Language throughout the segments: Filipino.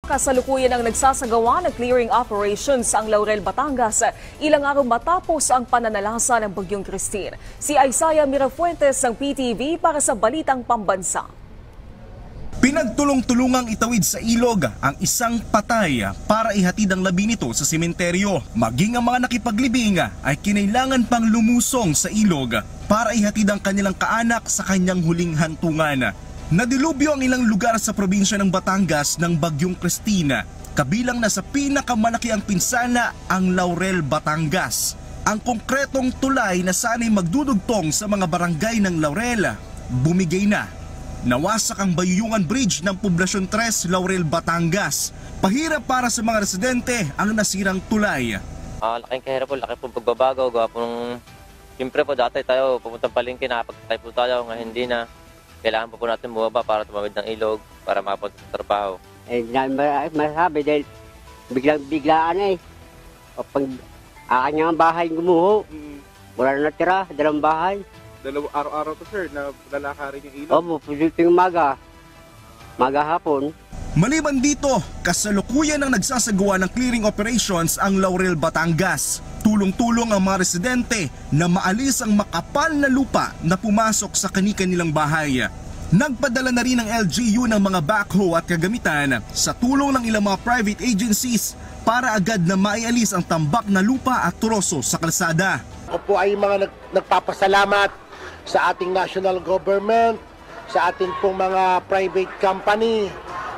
Kasalukuyan ang nagsasagawa ng clearing operations ang Laurel, Batangas, ilang araw matapos ang pananalasa ng Bagyong Christine. Si Isaiah Mirafuentes ng PTV para sa Balitang Pambansa. Pinagtulong-tulungang itawid sa ilog ang isang patay para ihatid ang labi nito sa sementeryo. Maging ang mga nakipaglibing ay kinailangan pang lumusong sa ilog para ihatid ang kanilang kaanak sa kanyang huling hantungan. Nadilubyo ang ilang lugar sa probinsya ng Batangas ng Bagyong Christine. Kabilang na sa pinakamalaki ang pinsala ang Laurel, Batangas. Ang konkretong tulay na sana'y magdudugtong sa mga barangay ng Laurel, bumigay na. Nawasak ang Bayuyungan Bridge ng Poblasyon 3, Laurel, Batangas. Pahirap para sa mga residente ang nasirang tulay. Laking kahirap po, laki po pagbabago. Gawa po nung, siyempre po dati tayo pupuntang palengke, nakapagtay po tayo, ngayon hindi na. Kailangan po natin bumaba para tumawid ng ilog, para makapunta sa trabaho. Masabi dahil biglaan O pag akin nga ang bahay gumuho, wala na natira, dalang bahay. Araw-araw to sir, na lalakarin yung ilog? Opo, pusiting maga hapon. Maliban dito, kasalukuyan ang nagsasagawa ng clearing operations ang Laurel, Batangas. Tulong-tulong ang mga residente na maalis ang makapal na lupa na pumasok sa kani-kanilang bahay. Nagpadala na rin ng LGU ng mga backhoe at kagamitan sa tulong ng ilang mga private agencies para agad na maialis ang tambak na lupa at troso sa kalsada. Ako po ay mga nagpapasalamat sa ating national government, sa ating pong mga private company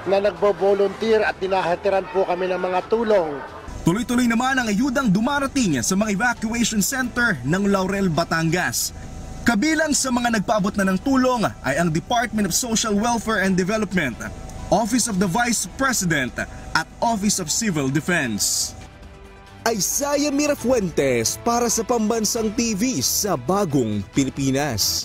na nagbo-volunteer at dinahatiran po kami ng mga tulong. Tuloy-tuloy naman ang ayudang dumarating sa mga evacuation center ng Laurel, Batangas. Kabilang sa mga nagpaabot na ng tulong ay ang Department of Social Welfare and Development, Office of the Vice President at Office of Civil Defense. Isaiah Mirafuentes para sa Pambansang TV sa Bagong Pilipinas.